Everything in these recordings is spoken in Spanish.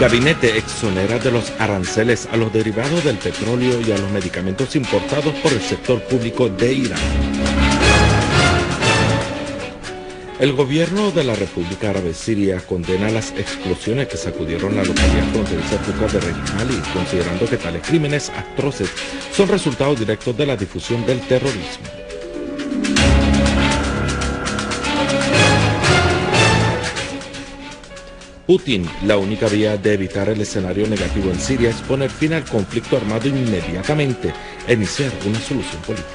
Gabinete exonera de los aranceles a los derivados del petróleo y a los medicamentos importados por el sector público de Irán. El gobierno de la República Árabe Siria condena las explosiones que sacudieron la localidad fronteriza turca de Rein Ali, considerando que tales crímenes atroces son resultado directo de la difusión del terrorismo. Putin, la única vía de evitar el escenario negativo en Siria es poner fin al conflicto armado inmediatamente e iniciar una solución política.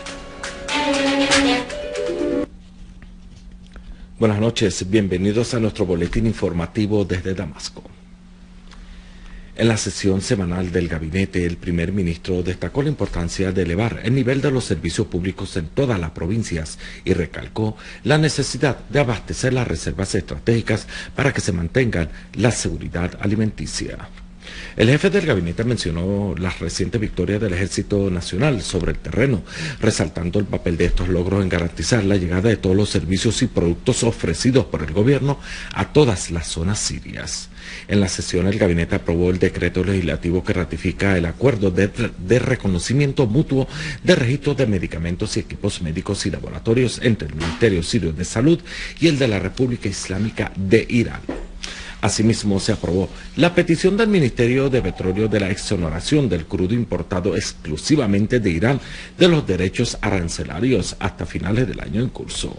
Buenas noches, bienvenidos a nuestro boletín informativo desde Damasco. En la sesión semanal del gabinete, el primer ministro destacó la importancia de elevar el nivel de los servicios públicos en todas las provincias y recalcó la necesidad de abastecer las reservas estratégicas para que se mantenga la seguridad alimenticia. El jefe del gabinete mencionó las recientes victorias del Ejército Nacional sobre el terreno, resaltando el papel de estos logros en garantizar la llegada de todos los servicios y productos ofrecidos por el gobierno a todas las zonas sirias. En la sesión, el gabinete aprobó el decreto legislativo que ratifica el acuerdo de reconocimiento mutuo de registros de medicamentos y equipos médicos y laboratorios entre el Ministerio Sirio de Salud y el de la República Islámica de Irán. Asimismo, se aprobó la petición del Ministerio de Petróleo de la exoneración del crudo importado exclusivamente de Irán de los derechos arancelarios hasta finales del año en curso.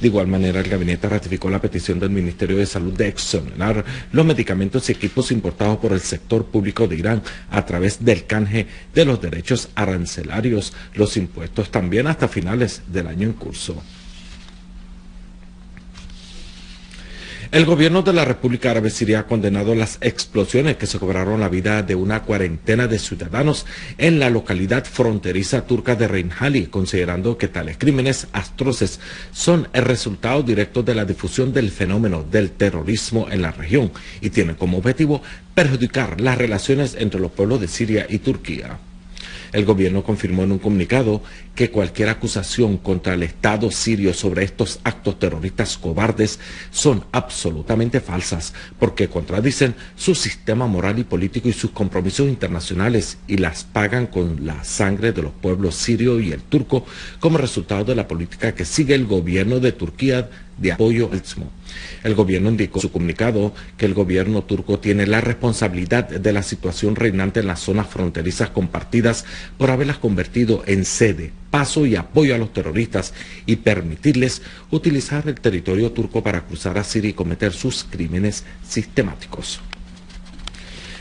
De igual manera, el gabinete ratificó la petición del Ministerio de Salud de exonerar los medicamentos y equipos importados por el sector público de Irán a través del canje de los derechos arancelarios, los impuestos también hasta finales del año en curso. El gobierno de la República Árabe Siria ha condenado las explosiones que se cobraron la vida de una cuarentena de ciudadanos en la localidad fronteriza turca de Rein Ali, considerando que tales crímenes atroces son el resultado directo de la difusión del fenómeno del terrorismo en la región y tienen como objetivo perjudicar las relaciones entre los pueblos de Siria y Turquía. El gobierno confirmó en un comunicado que cualquier acusación contra el Estado sirio sobre estos actos terroristas cobardes son absolutamente falsas, porque contradicen su sistema moral y político y sus compromisos internacionales y las pagan con la sangre de los pueblos sirio y el turco como resultado de la política que sigue el gobierno de Turquía de apoyo al terrorismo. El gobierno indicó en su comunicado que el gobierno turco tiene la responsabilidad de la situación reinante en las zonas fronterizas compartidas por haberlas convertido en sede, paso y apoyo a los terroristas y permitirles utilizar el territorio turco para cruzar a Siria y cometer sus crímenes sistemáticos.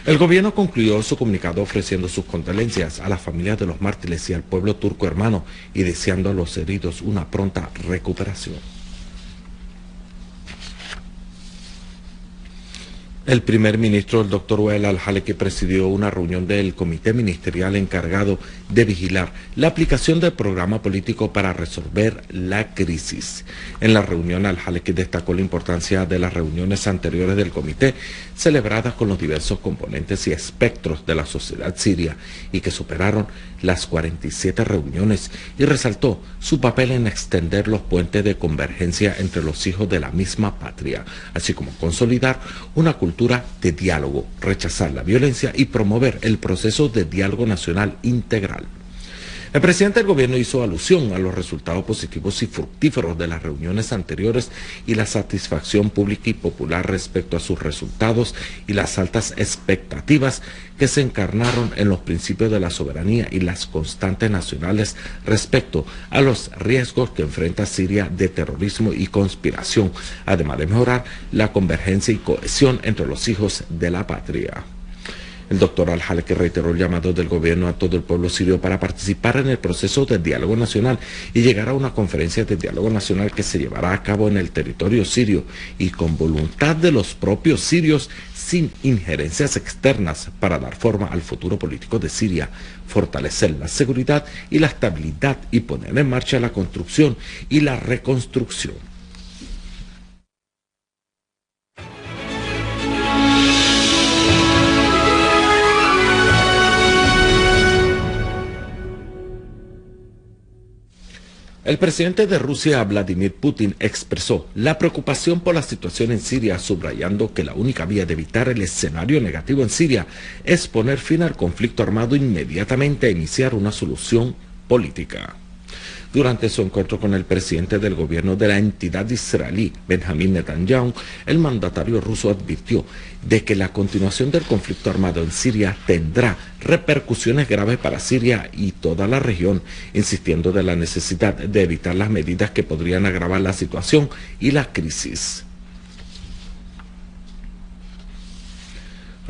El gobierno concluyó su comunicado ofreciendo sus condolencias a las familias de los mártires y al pueblo turco hermano y deseando a los heridos una pronta recuperación. El primer ministro, el doctor Wael al-Haleki, presidió una reunión del comité ministerial encargado de vigilar la aplicación del programa político para resolver la crisis. En la reunión, al-Haleki destacó la importancia de las reuniones anteriores del comité, celebradas con los diversos componentes y espectros de la sociedad siria y que superaron las 47 reuniones, y resaltó su papel en extender los puentes de convergencia entre los hijos de la misma patria, así como consolidar una cultura de diálogo, rechazar la violencia y promover el proceso de diálogo nacional integral. El presidente del gobierno hizo alusión a los resultados positivos y fructíferos de las reuniones anteriores y la satisfacción pública y popular respecto a sus resultados y las altas expectativas que se encarnaron en los principios de la soberanía y las constantes nacionales respecto a los riesgos que enfrenta Siria de terrorismo y conspiración, además de mejorar la convergencia y cohesión entre los hijos de la patria. El doctor al-Haleki reiteró el llamado del gobierno a todo el pueblo sirio para participar en el proceso de diálogo nacional y llegar a una conferencia de diálogo nacional que se llevará a cabo en el territorio sirio y con voluntad de los propios sirios, sin injerencias externas, para dar forma al futuro político de Siria, fortalecer la seguridad y la estabilidad y poner en marcha la construcción y la reconstrucción. El presidente de Rusia, Vladimir Putin, expresó la preocupación por la situación en Siria, subrayando que la única vía de evitar el escenario negativo en Siria es poner fin al conflicto armado inmediatamente e iniciar una solución política. Durante su encuentro con el presidente del gobierno de la entidad israelí, Benjamin Netanyahu, el mandatario ruso advirtió de que la continuación del conflicto armado en Siria tendrá repercusiones graves para Siria y toda la región, insistiendo de la necesidad de evitar las medidas que podrían agravar la situación y la crisis.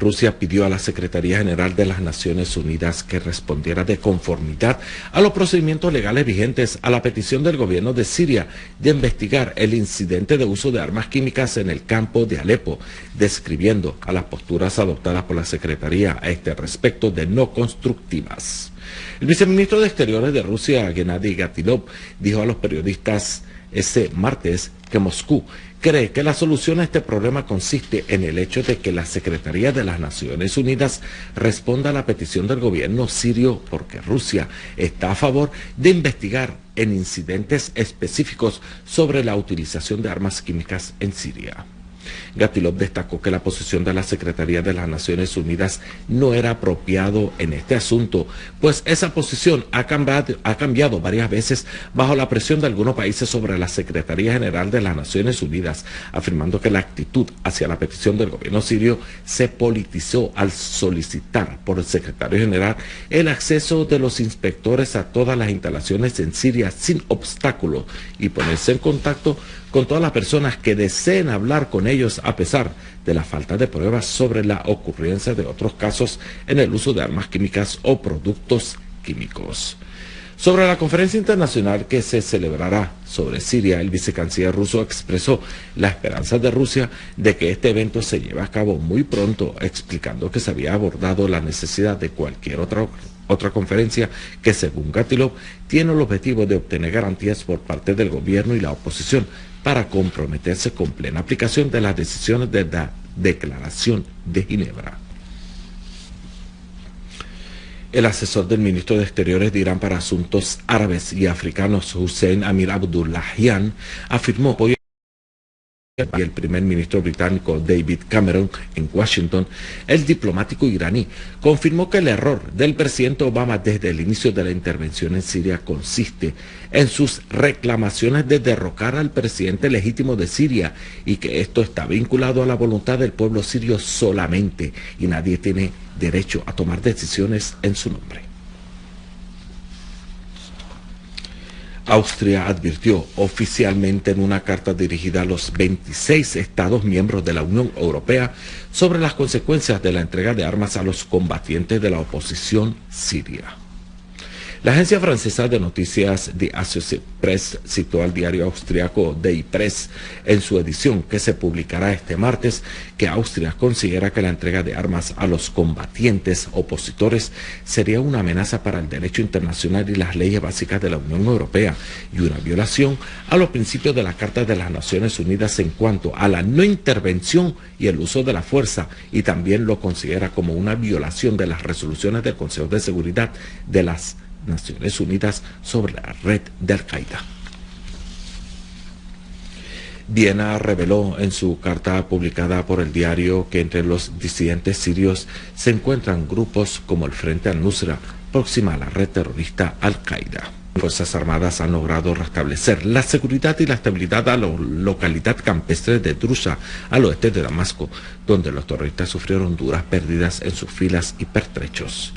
Rusia pidió a la Secretaría General de las Naciones Unidas que respondiera de conformidad a los procedimientos legales vigentes a la petición del gobierno de Siria de investigar el incidente de uso de armas químicas en el campo de Alepo, describiendo a las posturas adoptadas por la Secretaría a este respecto de no constructivas. El viceministro de Exteriores de Rusia, Gennady Gatilov, dijo a los periodistas ese martes que Moscú cree que la solución a este problema consiste en el hecho de que la Secretaría de las Naciones Unidas responda a la petición del gobierno sirio, porque Rusia está a favor de investigar en incidentes específicos sobre la utilización de armas químicas en Siria. Gatilov destacó que la posición de la Secretaría de las Naciones Unidas no era apropiado en este asunto, pues esa posición ha cambiado varias veces bajo la presión de algunos países sobre la Secretaría General de las Naciones Unidas, afirmando que la actitud hacia la petición del gobierno sirio se politizó al solicitar por el secretario general el acceso de los inspectores a todas las instalaciones en Siria sin obstáculos y ponerse en contacto con todas las personas que deseen hablar con ellos a pesar de la falta de pruebas sobre la ocurrencia de otros casos en el uso de armas químicas o productos químicos. Sobre la conferencia internacional que se celebrará sobre Siria, el vicecanciller ruso expresó la esperanza de Rusia de que este evento se lleve a cabo muy pronto, explicando que se había abordado la necesidad de cualquier otra conferencia que, según Gatilov, tiene el objetivo de obtener garantías por parte del gobierno y la oposición para comprometerse con plena aplicación de las decisiones de la Declaración de Ginebra. El asesor del ministro de Exteriores de Irán para Asuntos Árabes y Africanos, Hussein Amir Abdullahian, afirmó hoy y el primer ministro británico David Cameron en Washington, el diplomático iraní confirmó que el error del presidente Obama desde el inicio de la intervención en Siria consiste en sus reclamaciones de derrocar al presidente legítimo de Siria y que esto está vinculado a la voluntad del pueblo sirio solamente y nadie tiene derecho a tomar decisiones en su nombre. Austria advirtió oficialmente en una carta dirigida a los 26 Estados miembros de la Unión Europea sobre las consecuencias de la entrega de armas a los combatientes de la oposición siria. La agencia francesa de noticias The Associated Press citó al diario austriaco Die Presse en su edición que se publicará este martes que Austria considera que la entrega de armas a los combatientes opositores sería una amenaza para el derecho internacional y las leyes básicas de la Unión Europea y una violación a los principios de la Carta de las Naciones Unidas en cuanto a la no intervención y el uso de la fuerza, y también lo considera como una violación de las resoluciones del Consejo de Seguridad de las Naciones Unidas sobre la red de Al-Qaeda. Viena reveló en su carta publicada por el diario que entre los disidentes sirios se encuentran grupos como el Frente al-Nusra, próxima a la red terrorista Al-Qaeda. Fuerzas Armadas han logrado restablecer la seguridad y la estabilidad a la localidad campestre de Drusha, al oeste de Damasco, donde los terroristas sufrieron duras pérdidas en sus filas y pertrechos.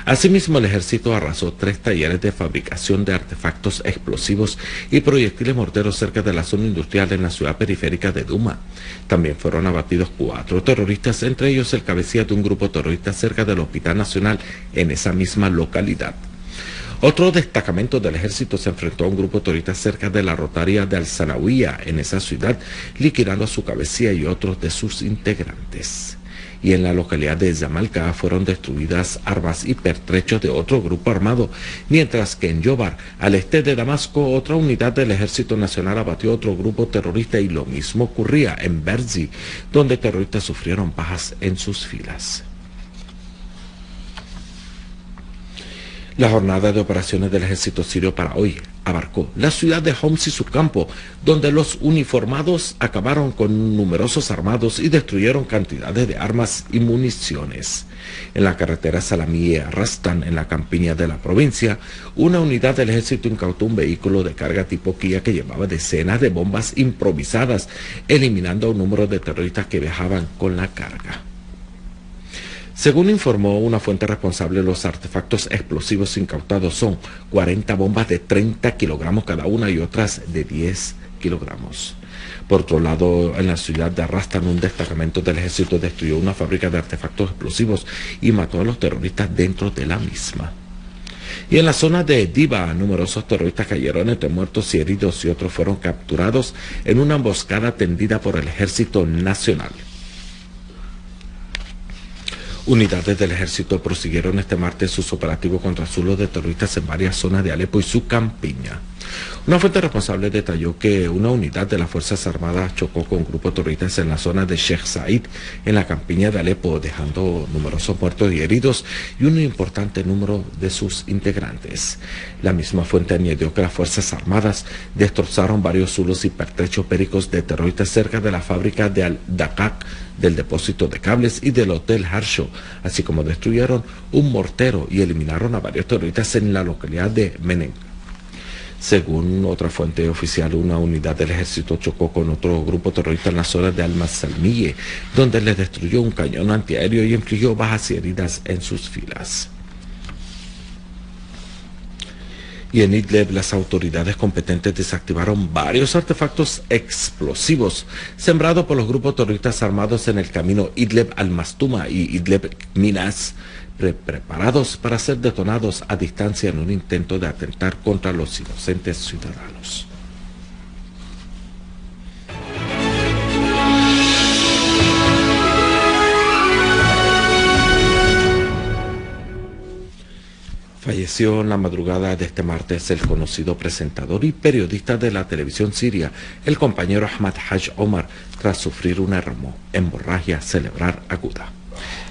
Asimismo, el ejército arrasó 3 talleres de fabricación de artefactos explosivos y proyectiles morteros cerca de la zona industrial en la ciudad periférica de Duma. También fueron abatidos 4 terroristas, entre ellos el cabecilla de un grupo terrorista cerca del Hospital Nacional en esa misma localidad. Otro destacamento del ejército se enfrentó a un grupo terrorista cerca de la rotaria de Al-Sanawiya en esa ciudad, liquidando a su cabecilla y otros de sus integrantes. Y en la localidad de Yamalca fueron destruidas armas y pertrechos de otro grupo armado, mientras que en Yobar, al este de Damasco, otra unidad del Ejército Nacional abatió otro grupo terrorista y lo mismo ocurría en Berzi, donde terroristas sufrieron bajas en sus filas. La jornada de operaciones del ejército sirio para hoy abarcó la ciudad de Homs y su campo, donde los uniformados acabaron con numerosos armados y destruyeron cantidades de armas y municiones. En la carretera Salamí-Rastan, en la campiña de la provincia, una unidad del ejército incautó un vehículo de carga tipo Kia que llevaba decenas de bombas improvisadas, eliminando a un número de terroristas que viajaban con la carga. Según informó una fuente responsable, los artefactos explosivos incautados son 40 bombas de 30 kilogramos cada una y otras de 10 kilogramos. Por otro lado, en la ciudad de Rastan, un destacamento del ejército destruyó una fábrica de artefactos explosivos y mató a los terroristas dentro de la misma. Y en la zona de Diva, numerosos terroristas cayeron entre muertos y heridos y otros fueron capturados en una emboscada tendida por el Ejército Nacional. Unidades del ejército prosiguieron este martes sus operativos contra zulos de terroristas en varias zonas de Alepo y su campiña. Una fuente responsable detalló que una unidad de las Fuerzas Armadas chocó con grupos terroristas en la zona de Sheikh Said, en la campiña de Alepo, dejando numerosos muertos y heridos y un importante número de sus integrantes. La misma fuente añadió que las Fuerzas Armadas destrozaron varios zulos y pertrechos bélicos de terroristas cerca de la fábrica de Al-Dakak, del depósito de cables y del Hotel Harsho, así como destruyeron un mortero y eliminaron a varios terroristas en la localidad de Meneng. Según otra fuente oficial, una unidad del ejército chocó con otro grupo terrorista en la zona de Al-Masalmiye, donde les destruyó un cañón antiaéreo y infligió bajas y heridas en sus filas. Y en Idlib, las autoridades competentes desactivaron varios artefactos explosivos sembrados por los grupos terroristas armados en el camino Idlib al-Mastuma y Idlib Minas, preparados para ser detonados a distancia en un intento de atentar contra los inocentes ciudadanos. Falleció en la madrugada de este martes el conocido presentador y periodista de la televisión siria, el compañero Ahmad Haj Omar, tras sufrir una hemorragia cerebral aguda.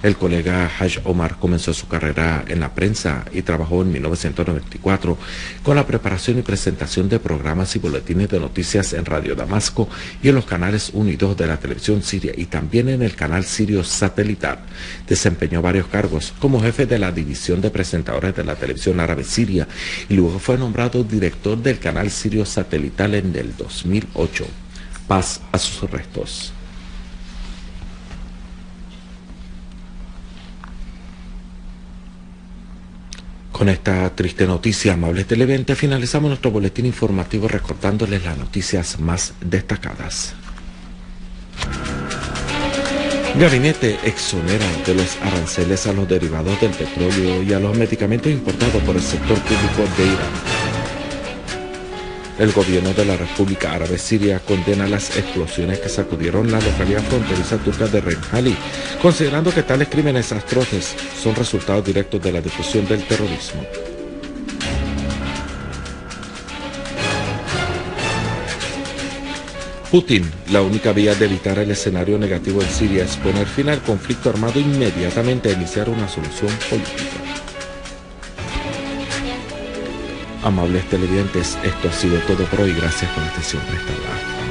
El colega Haj Omar comenzó su carrera en la prensa y trabajó en 1994 con la preparación y presentación de programas y boletines de noticias en Radio Damasco y en los canales 1 y 2 de la televisión siria y también en el canal sirio satelital. Desempeñó varios cargos como jefe de la división de presentadores de la televisión árabe siria y luego fue nombrado director del canal sirio satelital en el 2008. Paz a sus restos. Con esta triste noticia, amables televidentes, finalizamos nuestro boletín informativo recordándoles las noticias más destacadas. Gabinete exonera de los aranceles a los derivados del petróleo y a los medicamentos importados por el sector público de Irán. El gobierno de la República Árabe Siria condena las explosiones que sacudieron la localidad fronteriza turca de Renjali, considerando que tales crímenes atroces son resultados directos de la difusión del terrorismo. Putin, la única vía de evitar el escenario negativo en Siria es poner fin al conflicto armado inmediatamente e iniciar una solución política. Amables televidentes, esto ha sido todo por hoy. Gracias por la atención prestada.